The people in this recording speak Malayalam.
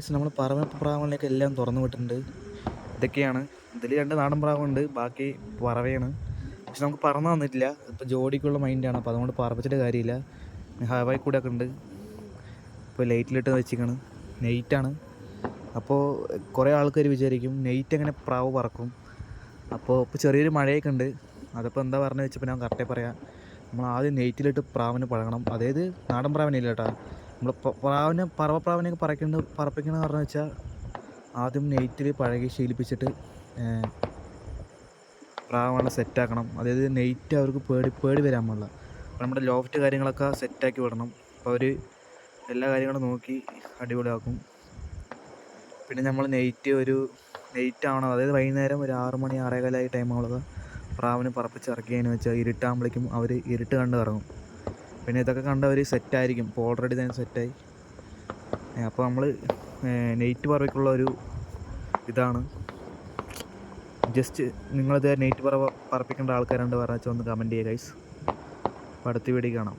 നമ്മൾ പറവ പ്രാവുകളെയൊക്കെ എല്ലാം തുറന്നു വിട്ടിട്ടുണ്ട്. ഇതൊക്കെയാണ്. ഇതിൽ 2 നാടൻ പ്രാവുണ്ട്, ബാക്കി പറവയാണ്. പക്ഷെ നമുക്ക് പറന്ന് തന്നിട്ടില്ല. ഇപ്പോൾ ജോഡിക്കുള്ള മൈൻഡാണ്, അപ്പോൾ അതുകൊണ്ട് പറപ്പിച്ചിട്ട് കാര്യമില്ല. ഹവായി കൂടെയൊക്കെ ഉണ്ട്. ഇപ്പോൾ ലൈറ്റിലിട്ട് വെച്ചിരിക്കുകയാണ്. നെയ്റ്റാണ്. അപ്പോൾ കുറേ ആൾക്കാർ വിചാരിക്കും നെയ്റ്റ് എങ്ങനെ പ്രാവ് പറക്കും. അപ്പോൾ ഇപ്പോൾ ചെറിയൊരു മഴയൊക്കെ ഉണ്ട്. അതിപ്പോൾ എന്താ പറഞ്ഞു വെച്ചപ്പോൾ ഞാൻ കറക്റ്റായി പറയാം. നമ്മൾ ആദ്യം നെയ്റ്റിലിട്ട് പ്രാവിനെ പഴകണം. അതായത് നാടൻ പ്രാവിനില്ല കേട്ടോ. നമ്മൾ പറവപ്രാവിനെയൊക്കെ പറപ്പിക്കണമെന്ന് പറഞ്ഞു വെച്ചാൽ ആദ്യം നെയ്റ്റിൽ പഴകി ശീലിപ്പിച്ചിട്ട് പ്രാവങ്ങളെ സെറ്റാക്കണം. അതായത് നെയ്റ്റ് അവർക്ക് പേടി വരാൻ പാടില്ല. അപ്പോൾ നമ്മുടെ ലോഫ്റ്റ് കാര്യങ്ങളൊക്കെ സെറ്റാക്കി വിടണം. അപ്പോൾ അവർ എല്ലാ കാര്യങ്ങളും നോക്കി അടിപൊളിയാക്കും. പിന്നെ നമ്മൾ നെയ്റ്റ് ആവണം. അതായത് വൈകുന്നേരം ഒരു 6 മണി 6:15 ടൈം ആവുമ്പോൾ പ്രാവിനെ പറപ്പിച്ച് ഇറക്കിയതിന് വെച്ചാൽ ഇരുട്ടാകുമ്പോഴേക്കും അവർ ഇരുട്ട് കണ്ട് ഇറങ്ങും. പിന്നെ ഇതൊക്കെ കണ്ടവർ സെറ്റായിരിക്കും. ഇപ്പോൾ ഓൾറെഡി തന്നെ സെറ്റായി. അപ്പോൾ നമ്മൾ നെയ്റ്റ് പറവയ്ക്കുള്ള ഒരു ഇതാണ്. ജസ്റ്റ് നിങ്ങളിത് നെയ്റ്റ് പറപ്പിക്കേണ്ട ആൾക്കാരുണ്ട് പറഞ്ഞാൽ ഒന്ന് കമൻറ്റ് ചെയ്യുക ഗൈസ്. അപ്പോൾ അടുത്ത വീഡിയോ കാണാം.